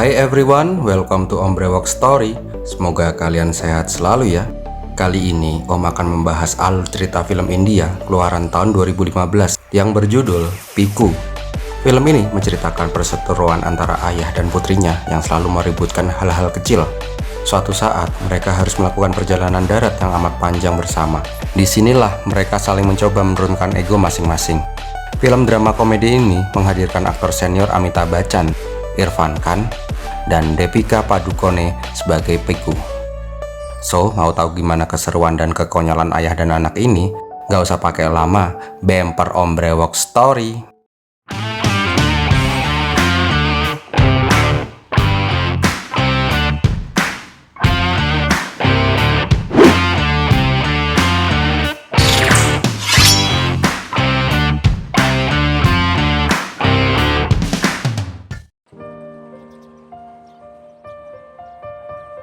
Hai everyone, welcome to Om Brewok Story. Semoga kalian sehat selalu ya. Kali ini Om akan membahas alur cerita film India keluaran tahun 2015 yang berjudul Piku. Film ini menceritakan perseteruan antara ayah dan putrinya yang selalu meributkan hal-hal kecil. Suatu saat mereka harus melakukan perjalanan darat yang amat panjang bersama. Disinilah mereka saling mencoba menurunkan ego masing-masing. Film drama komedi ini menghadirkan aktor senior Amitabh Bachchan, Irfan Khan, dan Deepika Padukone sebagai Piku. So, mau tahu gimana keseruan dan kekonyolan ayah dan anak ini? Gak usah pakai lama, bemper Om Brewok Story.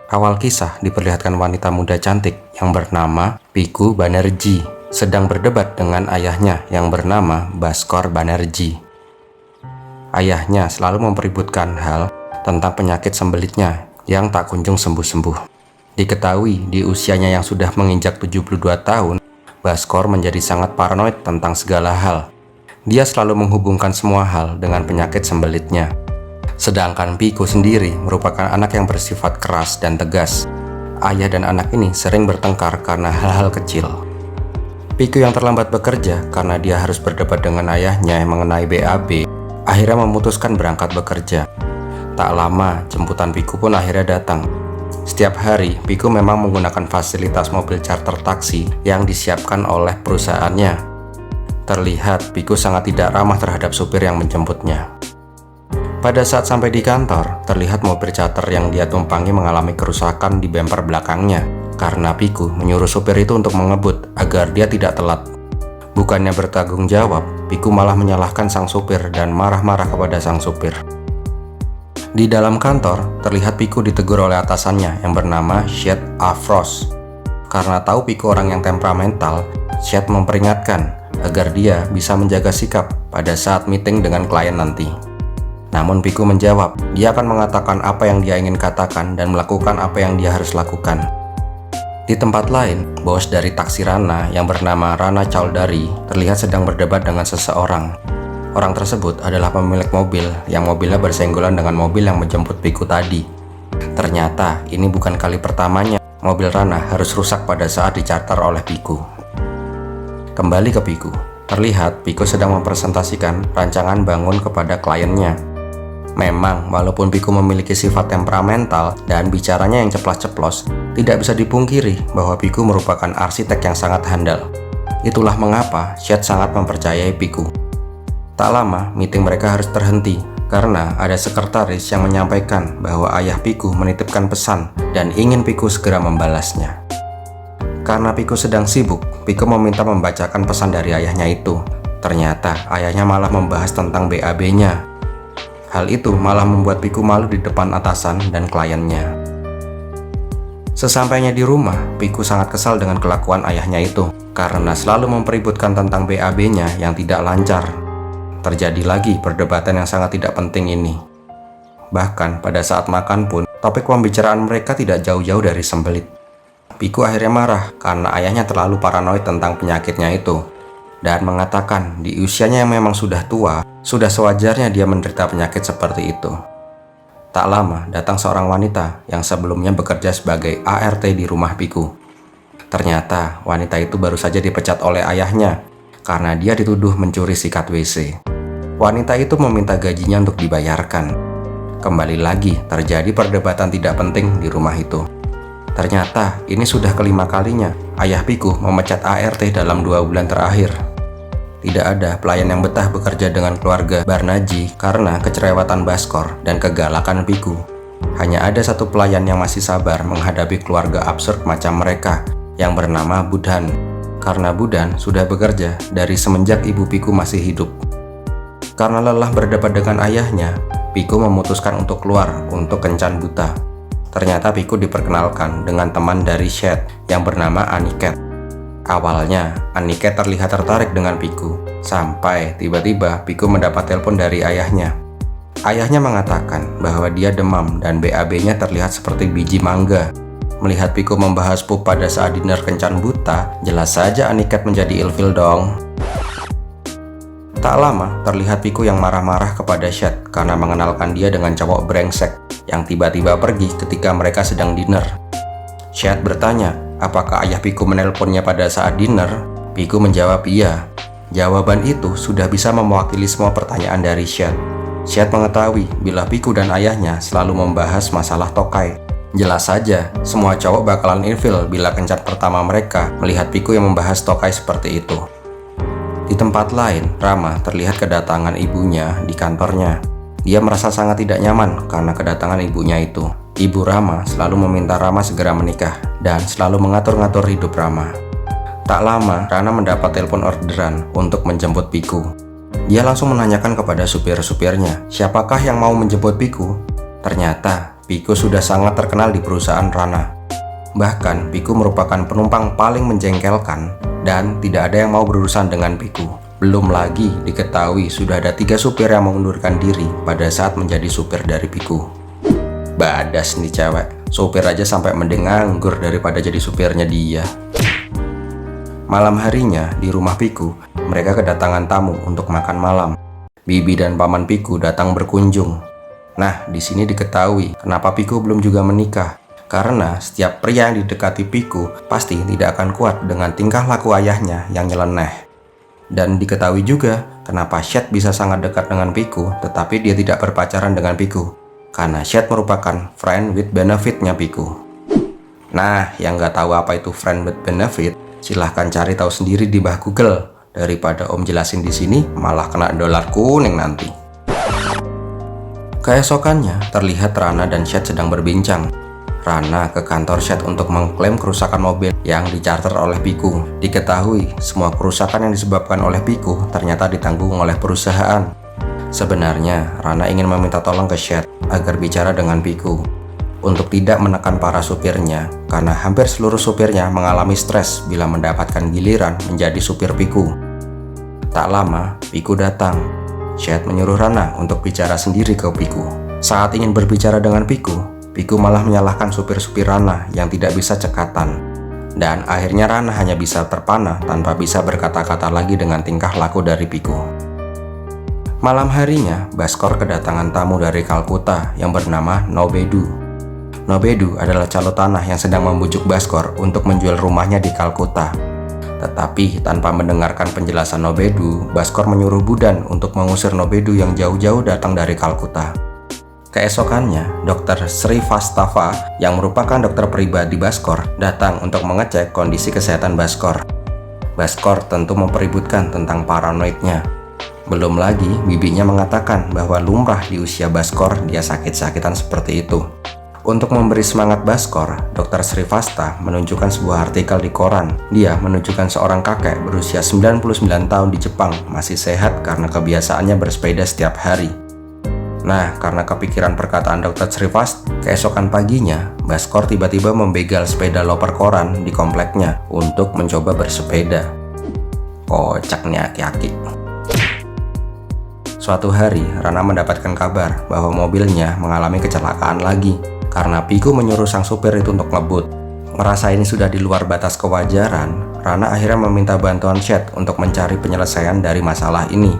Awal kisah diperlihatkan wanita muda cantik yang bernama Piku Banerjee sedang berdebat dengan ayahnya yang bernama Bhaskar Banerjee. Ayahnya selalu mempeributkan hal tentang penyakit sembelitnya yang tak kunjung sembuh-sembuh. Diketahui di usianya yang sudah menginjak 72 tahun, Bhaskar menjadi sangat paranoid tentang segala hal. Dia selalu menghubungkan semua hal dengan penyakit sembelitnya. Sedangkan Piku sendiri merupakan anak yang bersifat keras dan tegas. Ayah dan anak ini sering bertengkar karena hal-hal kecil. Piku yang terlambat bekerja karena dia harus berdebat dengan ayahnya yang mengenai BAB, akhirnya memutuskan berangkat bekerja. Tak lama, jemputan Piku pun akhirnya datang. Setiap hari, Piku memang menggunakan fasilitas mobil charter taksi yang disiapkan oleh perusahaannya. Terlihat Piku sangat tidak ramah terhadap supir yang menjemputnya. Pada saat sampai di kantor, terlihat mobil charter yang dia tumpangi mengalami kerusakan di bemper belakangnya karena Piku menyuruh supir itu untuk mengebut agar dia tidak telat. Bukannya bertanggung jawab, Piku malah menyalahkan sang supir dan marah-marah kepada sang supir. Di dalam kantor, terlihat Piku ditegur oleh atasannya yang bernama Syed Afroz. Karena tahu Piku orang yang temperamental, Syed memperingatkan agar dia bisa menjaga sikap pada saat meeting dengan klien nanti. Namun Piku menjawab, dia akan mengatakan apa yang dia ingin katakan dan melakukan apa yang dia harus lakukan. Di tempat lain, bos dari taksi Rana yang bernama Rana Chaudhary terlihat sedang berdebat dengan seseorang. Orang tersebut adalah pemilik mobil yang mobilnya bersenggolan dengan mobil yang menjemput Piku tadi. Ternyata ini bukan kali pertamanya mobil Rana harus rusak pada saat dicarter oleh Piku. Kembali ke Piku, terlihat Piku sedang mempresentasikan rancangan bangun kepada kliennya. Memang, walaupun Piku memiliki sifat temperamental dan bicaranya yang ceplas-ceplos, tidak bisa dipungkiri bahwa Piku merupakan arsitek yang sangat handal. Itulah mengapa Syed sangat mempercayai Piku. Tak lama, meeting mereka harus terhenti karena ada sekretaris yang menyampaikan bahwa ayah Piku menitipkan pesan dan ingin Piku segera membalasnya. Karena Piku sedang sibuk, Piku meminta membacakan pesan dari ayahnya itu. Ternyata ayahnya malah membahas tentang BAB-nya. Hal itu malah membuat Piku malu di depan atasan dan kliennya. Sesampainya di rumah, Piku sangat kesal dengan kelakuan ayahnya itu karena selalu mempeributkan tentang BAB-nya yang tidak lancar. Terjadi lagi perdebatan yang sangat tidak penting ini. Bahkan pada saat makan pun, topik pembicaraan mereka tidak jauh-jauh dari sembelit. Piku akhirnya marah karena ayahnya terlalu paranoid tentang penyakitnya itu dan mengatakan di usianya yang memang sudah tua, sudah sewajarnya dia menderita penyakit seperti itu. Tak lama, datang seorang wanita yang sebelumnya bekerja sebagai ART di rumah Piku. Ternyata, wanita itu baru saja dipecat oleh ayahnya karena dia dituduh mencuri sikat WC. Wanita itu meminta gajinya untuk dibayarkan. Kembali lagi, terjadi perdebatan tidak penting di rumah itu. Ternyata, ini sudah kelima kalinya ayah Piku memecat ART dalam 2 bulan terakhir. Tidak ada pelayan yang betah bekerja dengan keluarga Banerjee karena kecerewatan Bhaskar dan kegalakan Piku. Hanya ada satu pelayan yang masih sabar menghadapi keluarga absurd macam mereka yang bernama Budhan. Karena Budhan sudah bekerja dari semenjak ibu Piku masih hidup. Karena lelah berdebat dengan ayahnya, Piku memutuskan untuk keluar untuk kencan buta. Ternyata Piku diperkenalkan dengan teman dari Syed yang bernama Aniket. Awalnya, Aniket terlihat tertarik dengan Piku, sampai tiba-tiba Piku mendapat telepon dari ayahnya. Ayahnya mengatakan bahwa dia demam dan BAB-nya terlihat seperti biji mangga. Melihat Piku membahas pup pada saat dinner kencan buta, jelas saja Aniket menjadi ilfil dong. Tak lama, terlihat Piku yang marah-marah kepada Shed karena mengenalkan dia dengan cowok brengsek yang tiba-tiba pergi ketika mereka sedang dinner. Shed bertanya, apakah ayah Piku menelponnya pada saat dinner? Piku menjawab iya. Jawaban itu sudah bisa mewakili semua pertanyaan dari Shed. Shed mengetahui bila Piku dan ayahnya selalu membahas masalah tokai. Jelas saja, semua cowok bakalan ilfil bila kencan pertama mereka melihat Piku yang membahas tokai seperti itu. Di tempat lain, Rama terlihat kedatangan ibunya di kantornya. Dia merasa sangat tidak nyaman karena kedatangan ibunya itu. Ibu Rama selalu meminta Rama segera menikah dan selalu mengatur-ngatur hidup Rama. Tak lama, Rana mendapat telepon orderan untuk menjemput Piku. Dia langsung menanyakan kepada supir-supirnya, siapakah yang mau menjemput Piku? Ternyata, Piku sudah sangat terkenal di perusahaan Rana. Bahkan, Piku merupakan penumpang paling menjengkelkan dan tidak ada yang mau berurusan dengan Piku. Belum lagi diketahui sudah ada 3 supir yang mengundurkan diri pada saat menjadi supir dari Piku. Badas nih cewek, supir aja sampai mending nganggur daripada jadi supirnya dia. Malam harinya, di rumah Piku, mereka kedatangan tamu untuk makan malam. Bibi dan paman Piku datang berkunjung. Nah, di sini diketahui kenapa Piku belum juga menikah. Karena setiap pria yang didekati Piku pasti tidak akan kuat dengan tingkah laku ayahnya yang nyeleneh. Dan diketahui juga kenapa Shed bisa sangat dekat dengan Piku, tetapi dia tidak berpacaran dengan Piku. Karena Shed merupakan friend with benefit-nya Piku. Nah, yang nggak tahu apa itu friend with benefit, silahkan cari tahu sendiri di bawah Google. Daripada Om jelasin di sini, malah kena dolar kuning nanti. Keesokannya, terlihat Rana dan Shed sedang berbincang. Rana ke kantor Shed untuk mengklaim kerusakan mobil yang dicharter oleh Piku. Diketahui, semua kerusakan yang disebabkan oleh Piku ternyata ditanggung oleh perusahaan. Sebenarnya, Rana ingin meminta tolong ke Shed agar bicara dengan Piku untuk tidak menekan para supirnya, karena hampir seluruh supirnya mengalami stres bila mendapatkan giliran menjadi supir Piku. Tak lama, Piku datang. Shed menyuruh Rana untuk bicara sendiri ke Piku. Saat ingin berbicara dengan Piku, Piku malah menyalahkan supir-supir Rana yang tidak bisa cekatan. Dan akhirnya Rana hanya bisa terpana tanpa bisa berkata-kata lagi dengan tingkah laku dari Piku. Malam harinya, Baskor kedatangan tamu dari Kalkuta yang bernama Nobedu. Nobedu adalah calo tanah yang sedang membujuk Baskor untuk menjual rumahnya di Kalkuta. Tetapi tanpa mendengarkan penjelasan Nobedu, Baskor menyuruh Budan untuk mengusir Nobedu yang jauh-jauh datang dari Kalkuta. Keesokannya, Dr. Sri Vastava yang merupakan dokter pribadi Baskor datang untuk mengecek kondisi kesehatan Baskor. Baskor tentu mempeributkan tentang paranoidnya. Belum lagi, bibinya mengatakan bahwa lumrah di usia Baskor dia sakit-sakitan seperti itu. Untuk memberi semangat Baskor, Dr. Srivasta menunjukkan sebuah artikel di koran. Dia menunjukkan seorang kakek berusia 99 tahun di Jepang masih sehat karena kebiasaannya bersepeda setiap hari. Nah, karena kepikiran perkataan Dr. Srivasta, keesokan paginya, Baskor tiba-tiba membegal sepeda loper koran di kompleknya untuk mencoba bersepeda. Kocak nih aki-aki. Suatu hari, Rana mendapatkan kabar bahwa mobilnya mengalami kecelakaan lagi. Karena Piku menyuruh sang supir itu untuk ngebut. Merasa ini sudah di luar batas kewajaran, Rana akhirnya meminta bantuan Shed untuk mencari penyelesaian dari masalah ini.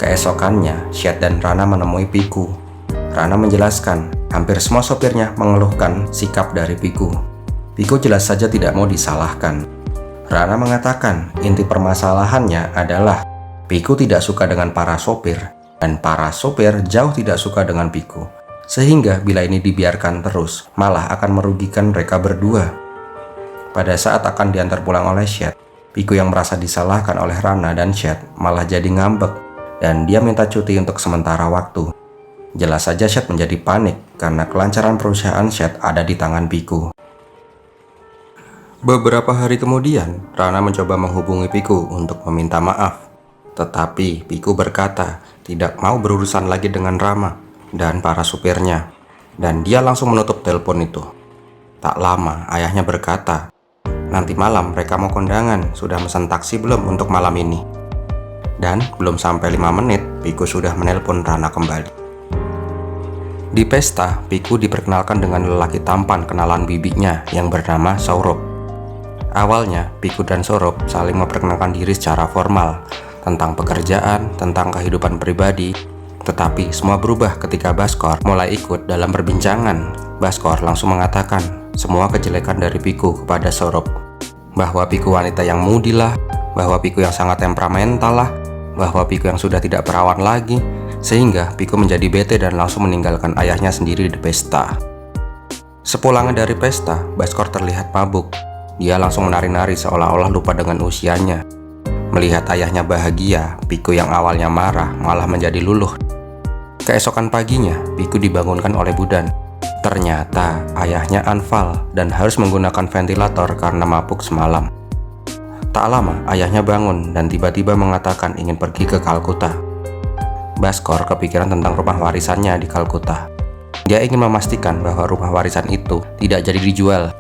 Keesokannya, Shed dan Rana menemui Piku. Rana menjelaskan, hampir semua sopirnya mengeluhkan sikap dari Piku. Piku jelas saja tidak mau disalahkan. Rana mengatakan, inti permasalahannya adalah Piku tidak suka dengan para sopir, dan para sopir jauh tidak suka dengan Piku. Sehingga bila ini dibiarkan terus, malah akan merugikan mereka berdua. Pada saat akan diantar pulang oleh Shed, Piku yang merasa disalahkan oleh Rana dan Shed malah jadi ngambek, dan dia minta cuti untuk sementara waktu. Jelas saja Shed menjadi panik karena kelancaran perusahaan Shed ada di tangan Piku. Beberapa hari kemudian, Rana mencoba menghubungi Piku untuk meminta maaf. Tetapi Piku berkata tidak mau berurusan lagi dengan Rama dan para supirnya, dan dia langsung menutup telepon itu. Tak lama, ayahnya berkata, nanti malam mereka mau kondangan, sudah mesen taksi belum untuk malam ini? Dan belum sampai 5 menit, Piku sudah menelpon Rana kembali. Di pesta, Piku diperkenalkan dengan lelaki tampan kenalan bibinya yang bernama Sourop. Awalnya, Piku dan Sourop saling memperkenalkan diri secara formal tentang pekerjaan, tentang kehidupan pribadi. Tetapi semua berubah ketika Baskor mulai ikut dalam perbincangan. Baskor langsung mengatakan semua kejelekan dari Piku kepada Sourop, bahwa Piku wanita yang mudi lah, bahwa Piku yang sangat temperamental lah, bahwa Piku yang sudah tidak perawan lagi, sehingga Piku menjadi bete dan langsung meninggalkan ayahnya sendiri di pesta. Sepulangnya dari pesta, Baskor terlihat mabuk. Dia langsung menari-nari seolah-olah lupa dengan usianya. Melihat ayahnya bahagia, Piku yang awalnya marah malah menjadi luluh. Keesokan paginya, Piku dibangunkan oleh Budan. Ternyata ayahnya anfal dan harus menggunakan ventilator karena mabuk semalam. Tak lama, ayahnya bangun dan tiba-tiba mengatakan ingin pergi ke Kalkuta. Baskor kepikiran tentang rumah warisannya di Kalkuta. Dia ingin memastikan bahwa rumah warisan itu tidak jadi dijual.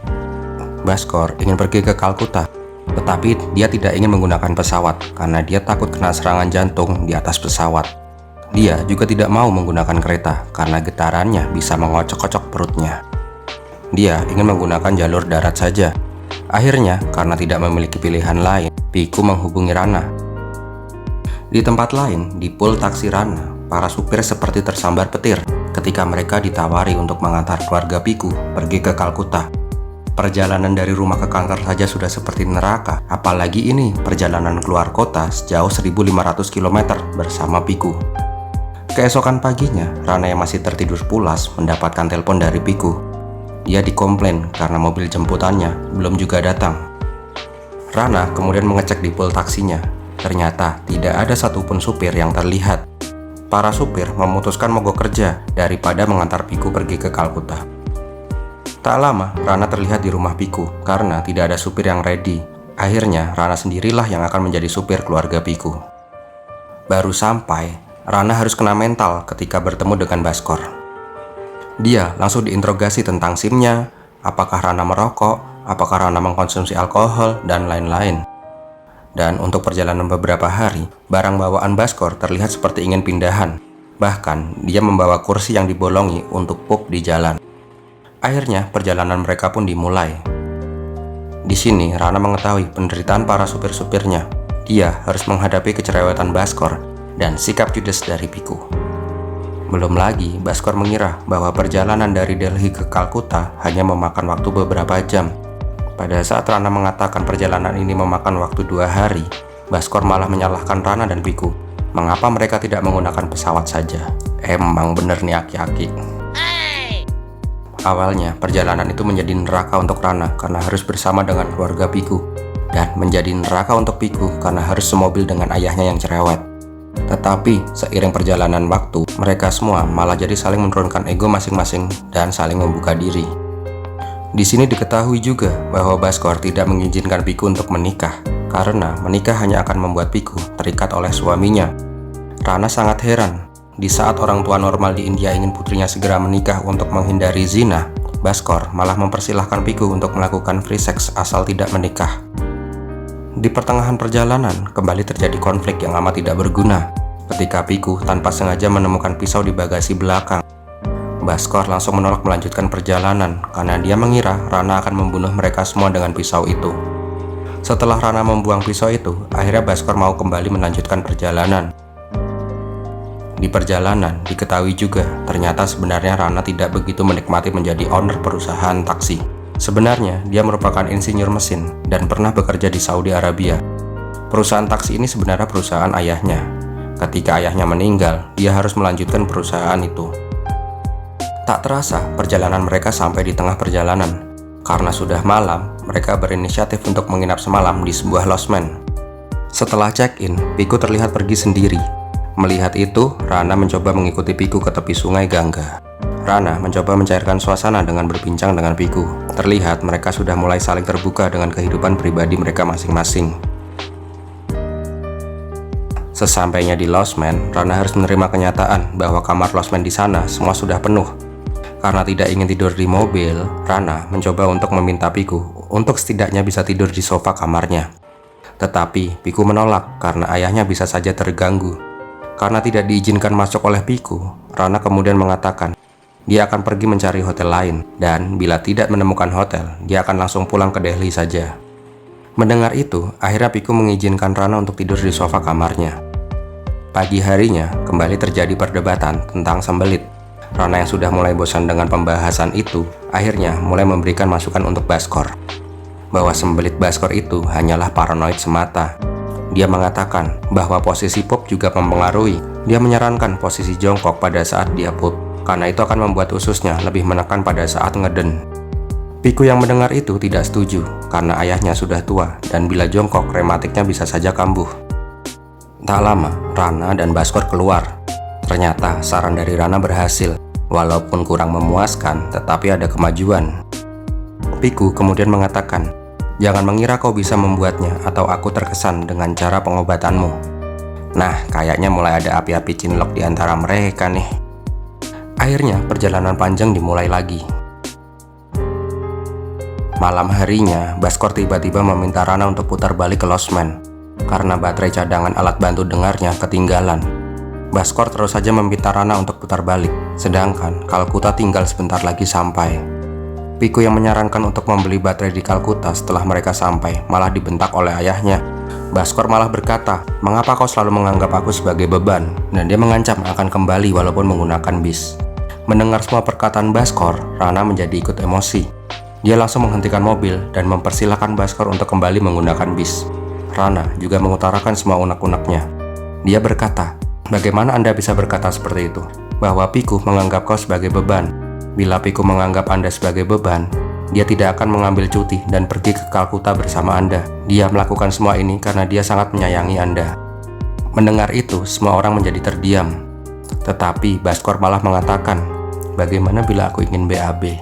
Baskor ingin pergi ke Kalkuta, tetapi dia tidak ingin menggunakan pesawat karena dia takut kena serangan jantung di atas pesawat. Dia juga tidak mau menggunakan kereta karena getarannya bisa mengocok-kocok perutnya. Dia ingin menggunakan jalur darat saja. Akhirnya, karena tidak memiliki pilihan lain, Piku menghubungi Rana. Di tempat lain, di pool taksi Rana, para supir seperti tersambar petir ketika mereka ditawari untuk mengantar keluarga Piku pergi ke Kalkuta. Perjalanan dari rumah ke kantor saja sudah seperti neraka, apalagi ini perjalanan keluar kota sejauh 1.500 km bersama Piku. Keesokan paginya, Rana yang masih tertidur pulas mendapatkan telepon dari Piku. Dia dikomplain karena mobil jemputannya belum juga datang. Rana kemudian mengecek di pool taksinya. Ternyata tidak ada satupun supir yang terlihat. Para supir memutuskan mogok kerja daripada mengantar Piku pergi ke Kalkuta. Tak lama, Rana terlihat di rumah Piku karena tidak ada supir yang ready. Akhirnya, Rana sendirilah yang akan menjadi supir keluarga Piku. Baru sampai, Rana harus kena mental ketika bertemu dengan Baskor. Dia langsung diinterogasi tentang SIM-nya, apakah Rana merokok, apakah Rana mengkonsumsi alkohol, dan lain-lain. Dan untuk perjalanan beberapa hari, barang bawaan Baskor terlihat seperti ingin pindahan. Bahkan, dia membawa kursi yang dibolongi untuk pup di jalan. Akhirnya, perjalanan mereka pun dimulai. Di sini, Rana mengetahui penderitaan para supir-supirnya. Dia harus menghadapi kecerewetan Baskor dan sikap judes dari Piku. Belum lagi, Baskor mengira bahwa perjalanan dari Delhi ke Kalkuta hanya memakan waktu beberapa jam. Pada saat Rana mengatakan perjalanan ini memakan waktu 2 hari, Baskor malah menyalahkan Rana dan Piku. Mengapa mereka tidak menggunakan pesawat saja? Emang bener nih aki-aki. Awalnya, perjalanan itu menjadi neraka untuk Rana karena harus bersama dengan keluarga Piku. Dan menjadi neraka untuk Piku karena harus semobil dengan ayahnya yang cerewet. Tetapi, seiring perjalanan waktu, mereka semua malah jadi saling menurunkan ego masing-masing dan saling membuka diri. Di sini diketahui juga bahwa Baskor tidak mengizinkan Piku untuk menikah, karena menikah hanya akan membuat Piku terikat oleh suaminya. Rana sangat heran, di saat orang tua normal di India ingin putrinya segera menikah untuk menghindari zina, Baskor malah mempersilahkan Piku untuk melakukan free sex asal tidak menikah. Di pertengahan perjalanan, kembali terjadi konflik yang amat tidak berguna ketika Piku tanpa sengaja menemukan pisau di bagasi belakang. Baskor langsung menolak melanjutkan perjalanan karena dia mengira Rana akan membunuh mereka semua dengan pisau itu. Setelah Rana membuang pisau itu, akhirnya Baskor mau kembali melanjutkan perjalanan. Di perjalanan, diketahui juga ternyata sebenarnya Rana tidak begitu menikmati menjadi owner perusahaan taksi. Sebenarnya, dia merupakan insinyur mesin dan pernah bekerja di Saudi Arabia. Perusahaan taksi ini sebenarnya perusahaan ayahnya. Ketika ayahnya meninggal, dia harus melanjutkan perusahaan itu. Tak terasa, perjalanan mereka sampai di tengah perjalanan. Karena sudah malam, mereka berinisiatif untuk menginap semalam di sebuah losmen. Setelah check-in, Piku terlihat pergi sendiri. Melihat itu, Rana mencoba mengikuti Piku ke tepi sungai Gangga. Rana mencoba mencairkan suasana dengan berbincang dengan Piku. Terlihat mereka sudah mulai saling terbuka dengan kehidupan pribadi mereka masing-masing. Sesampainya di losmen, Rana harus menerima kenyataan bahwa kamar losmen di sana semua sudah penuh. Karena tidak ingin tidur di mobil, Rana mencoba untuk meminta Piku untuk setidaknya bisa tidur di sofa kamarnya. Tetapi Piku menolak karena ayahnya bisa saja terganggu. Karena tidak diizinkan masuk oleh Piku, Rana kemudian mengatakan, dia akan pergi mencari hotel lain, dan bila tidak menemukan hotel, dia akan langsung pulang ke Delhi saja. Mendengar itu, akhirnya Piku mengizinkan Rana untuk tidur di sofa kamarnya. Pagi harinya, kembali terjadi perdebatan tentang sembelit. Rana yang sudah mulai bosan dengan pembahasan itu, akhirnya mulai memberikan masukan untuk Bhaskor. Bahwa sembelit Bhaskor itu hanyalah paranoid semata. Dia mengatakan bahwa posisi pup juga mempengaruhi. Dia menyarankan posisi jongkok pada saat dia pup, karena itu akan membuat ususnya lebih menekan pada saat ngeden. Piku yang mendengar itu tidak setuju, karena ayahnya sudah tua, dan bila jongkok, rematiknya bisa saja kambuh. Tak lama, Rana dan Bhaskor keluar. Ternyata saran dari Rana berhasil, walaupun kurang memuaskan, tetapi ada kemajuan. Piku kemudian mengatakan, "Jangan mengira kau bisa membuatnya atau aku terkesan dengan cara pengobatanmu." Nah, kayaknya mulai ada api-api cinlok di antara mereka nih. Akhirnya, perjalanan panjang dimulai lagi. Malam harinya, Bhaskor tiba-tiba meminta Rana untuk putar balik ke losmen, karena baterai cadangan alat bantu dengarnya ketinggalan. Bhaskor terus saja meminta Rana untuk putar balik, sedangkan Kalkuta tinggal sebentar lagi sampai. Piku yang menyarankan untuk membeli baterai di Kalkuta setelah mereka sampai malah dibentak oleh ayahnya. Bhaskor malah berkata, "Mengapa kau selalu menganggap aku sebagai beban?" Dan dia mengancam akan kembali walaupun menggunakan bis. Mendengar semua perkataan Bhaskor, Rana menjadi ikut emosi. Dia langsung menghentikan mobil dan mempersilahkan Bhaskor untuk kembali menggunakan bis. Rana juga mengutarakan semua unek-uneknya. Dia berkata, "Bagaimana Anda bisa berkata seperti itu? Bahwa Piku menganggap kau sebagai beban. Bila Piku menganggap Anda sebagai beban, dia tidak akan mengambil cuti dan pergi ke Kalkuta bersama Anda. Dia melakukan semua ini karena dia sangat menyayangi Anda." Mendengar itu, semua orang menjadi terdiam. Tetapi Bhaskor malah mengatakan, "Bagaimana bila aku ingin BAB?"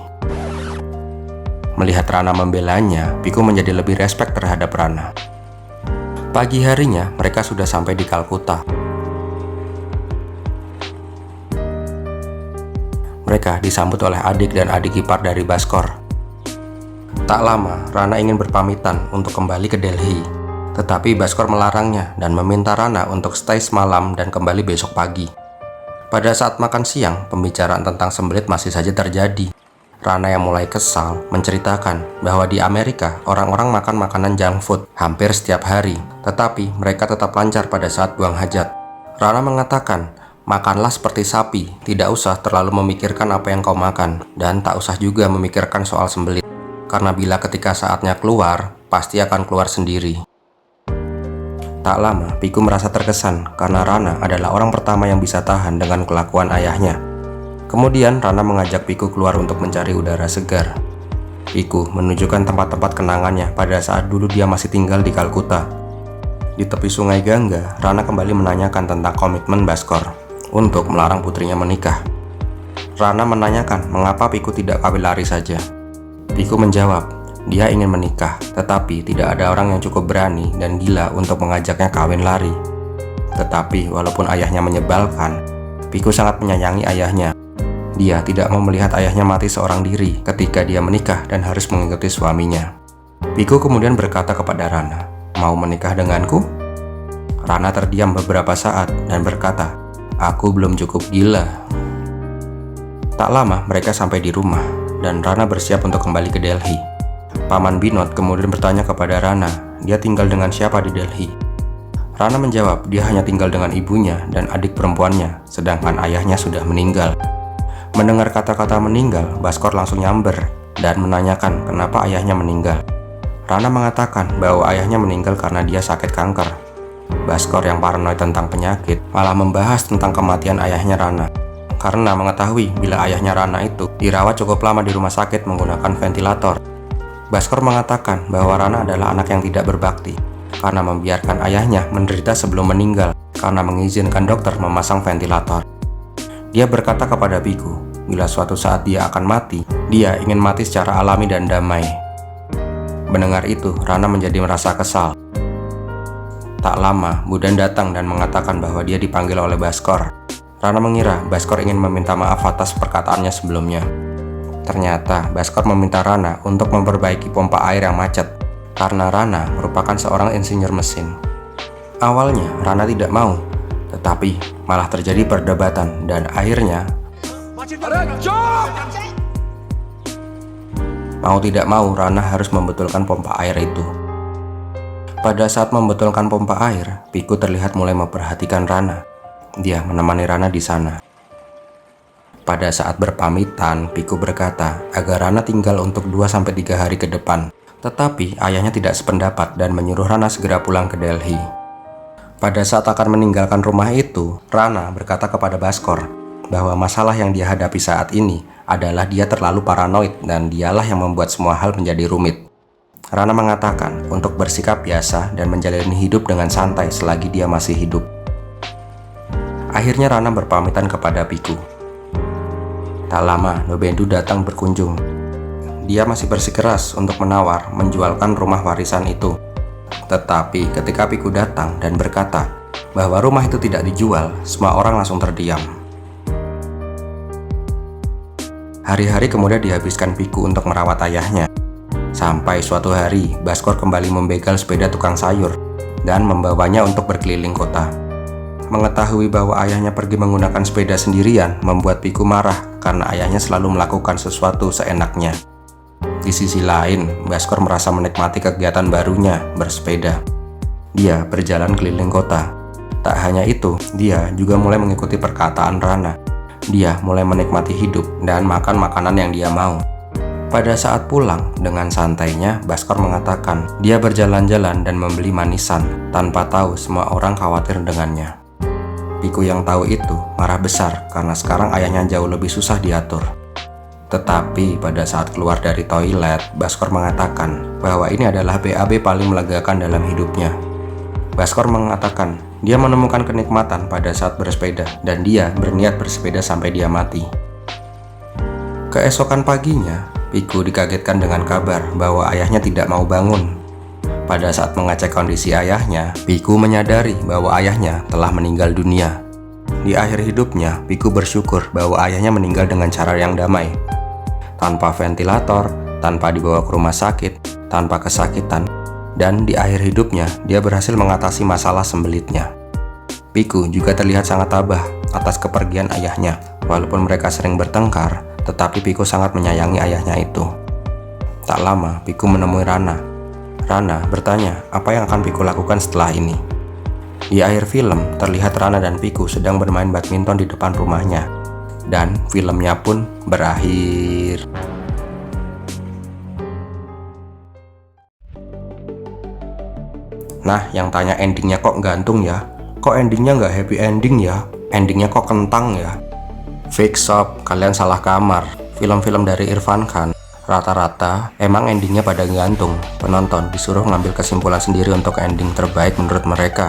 Melihat Rana membelanya, Piku menjadi lebih respek terhadap Rana. Pagi harinya, mereka sudah sampai di Kalkuta. Mereka disambut oleh adik dan adik ipar dari Bhaskor. Tak lama, Rana ingin berpamitan untuk kembali ke Delhi. Tetapi Bhaskor melarangnya dan meminta Rana untuk stay semalam dan kembali besok pagi. Pada saat makan siang, pembicaraan tentang sembelit masih saja terjadi. Rana yang mulai kesal menceritakan bahwa di Amerika orang-orang makan makanan junk food hampir setiap hari, tetapi mereka tetap lancar pada saat buang hajat. Rana mengatakan, "Makanlah seperti sapi, tidak usah terlalu memikirkan apa yang kau makan, dan tak usah juga memikirkan soal sembelit, karena bila ketika saatnya keluar, pasti akan keluar sendiri." Tak lama, Piku merasa terkesan karena Rana adalah orang pertama yang bisa tahan dengan kelakuan ayahnya. Kemudian Rana mengajak Piku keluar untuk mencari udara segar. Piku menunjukkan tempat-tempat kenangannya pada saat dulu dia masih tinggal di Kalkuta. Di tepi sungai Gangga, Rana kembali menanyakan tentang komitmen Bhaskor untuk melarang putrinya menikah. Rana menanyakan mengapa Piku tidak kawin lari saja. Piku menjawab, dia ingin menikah, tetapi tidak ada orang yang cukup berani dan gila untuk mengajaknya kawin lari. Tetapi walaupun ayahnya menyebalkan, Piku sangat menyayangi ayahnya. Dia tidak mau melihat ayahnya mati seorang diri ketika dia menikah dan harus mengikuti suaminya. Piku kemudian berkata kepada Rana, "Mau menikah denganku?" Rana terdiam beberapa saat dan berkata, "Aku belum cukup gila." Tak lama mereka sampai di rumah dan Rana bersiap untuk kembali ke Delhi. Paman Binod kemudian bertanya kepada Rana, dia tinggal dengan siapa di Delhi. Rana menjawab dia hanya tinggal dengan ibunya dan adik perempuannya, sedangkan ayahnya sudah meninggal. Mendengar kata-kata meninggal, Bhaskor langsung nyamber dan menanyakan kenapa ayahnya meninggal. Rana mengatakan bahwa ayahnya meninggal karena dia sakit kanker. Bhaskor yang paranoid tentang penyakit malah membahas tentang kematian ayahnya Rana, karena mengetahui bila ayahnya Rana itu dirawat cukup lama di rumah sakit menggunakan ventilator. Bhaskor mengatakan bahwa Rana adalah anak yang tidak berbakti karena membiarkan ayahnya menderita sebelum meninggal karena mengizinkan dokter memasang ventilator. Dia berkata kepada Piku, bila suatu saat dia akan mati, dia ingin mati secara alami dan damai. Mendengar itu, Rana menjadi merasa kesal. Tak lama, Budan datang dan mengatakan bahwa dia dipanggil oleh Bhaskor. Rana mengira Bhaskor ingin meminta maaf atas perkataannya sebelumnya. Ternyata Bhaskor meminta Rana untuk memperbaiki pompa air yang macet, karena Rana merupakan seorang insinyur mesin. Awalnya Rana tidak mau, tetapi malah terjadi perdebatan dan akhirnya Mau tidak mau, Rana harus membetulkan pompa air itu. Pada saat membetulkan pompa air, Piku terlihat mulai memperhatikan Rana. Dia menemani Rana di sana. Pada saat berpamitan, Piku berkata agar Rana tinggal untuk 2-3 hari ke depan. Tetapi ayahnya tidak sependapat dan menyuruh Rana segera pulang ke Delhi. Pada saat akan meninggalkan rumah itu, Rana berkata kepada Bhaskor bahwa masalah yang dia hadapi saat ini adalah dia terlalu paranoid dan dialah yang membuat semua hal menjadi rumit. Rana mengatakan untuk bersikap biasa dan menjalani hidup dengan santai selagi dia masih hidup. Akhirnya Rana berpamitan kepada Piku. Tak lama, Nobendu datang berkunjung. Dia masih bersikeras untuk menjualkan rumah warisan itu. Tetapi ketika Piku datang dan berkata bahwa rumah itu tidak dijual, semua orang langsung terdiam. Hari-hari kemudian dihabiskan Piku untuk merawat ayahnya. Sampai suatu hari, Bhaskor kembali membegal sepeda tukang sayur dan membawanya untuk berkeliling kota. Mengetahui bahwa ayahnya pergi menggunakan sepeda sendirian membuat Piku marah karena ayahnya selalu melakukan sesuatu seenaknya. Di sisi lain, Bhaskor merasa menikmati kegiatan barunya, bersepeda. Dia berjalan keliling kota. Tak hanya itu, dia juga mulai mengikuti perkataan Rana. Dia mulai menikmati hidup dan makan makanan yang dia mau. Pada saat pulang, dengan santainya, Bhaskor mengatakan dia berjalan-jalan dan membeli manisan tanpa tahu semua orang khawatir dengannya. Piku yang tahu itu marah besar karena sekarang ayahnya jauh lebih susah diatur. Tetapi pada saat keluar dari toilet, Bhaskor mengatakan bahwa ini adalah BAB paling melegakan dalam hidupnya. Bhaskor mengatakan dia menemukan kenikmatan pada saat bersepeda dan dia berniat bersepeda sampai dia mati. Keesokan paginya, Piku dikagetkan dengan kabar bahwa ayahnya tidak mau bangun. Pada saat mengecek kondisi ayahnya, Piku menyadari bahwa ayahnya telah meninggal dunia. Di akhir hidupnya, Piku bersyukur bahwa ayahnya meninggal dengan cara yang damai. Tanpa ventilator, tanpa dibawa ke rumah sakit, tanpa kesakitan, dan di akhir hidupnya, dia berhasil mengatasi masalah sembelitnya. Piku juga terlihat sangat tabah atas kepergian ayahnya. Walaupun mereka sering bertengkar, tetapi Piku sangat menyayangi ayahnya itu. Tak lama, Piku menemui Rana. Rana bertanya apa yang akan Piku lakukan setelah ini. Di akhir film, terlihat Rana dan Piku sedang bermain badminton di depan rumahnya. Dan filmnya pun berakhir. Nah, yang tanya endingnya kok gantung ya? Kok endingnya nggak happy ending ya? Endingnya kok kentang ya? Fix up, kalian salah kamar. Film-film dari Irfan Khan rata-rata emang endingnya pada gantung. Penonton disuruh ngambil kesimpulan sendiri untuk ending terbaik menurut mereka.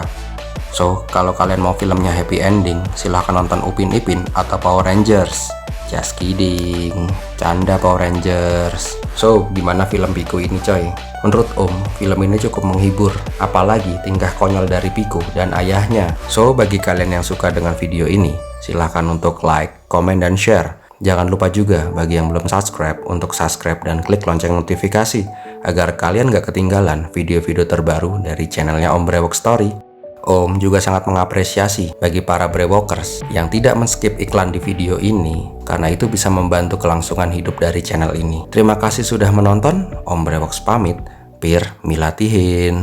So, kalau kalian mau filmnya happy ending, silahkan nonton Upin Ipin atau Power Rangers. Just kidding, canda Power Rangers. So, gimana film Piku ini coy? Menurut Om, film ini cukup menghibur. Apalagi tingkah konyol dari Piku dan ayahnya. So, bagi kalian yang suka dengan video ini, silahkan untuk like, komen, dan share. Jangan lupa juga bagi yang belum subscribe untuk subscribe dan klik lonceng notifikasi agar kalian gak ketinggalan video-video terbaru dari channelnya Om Brewok Story. Om juga sangat mengapresiasi bagi para brewokers yang tidak men-skip iklan di video ini karena itu bisa membantu kelangsungan hidup dari channel ini. Terima kasih sudah menonton. Om Brewok pamit. Pir milatihin.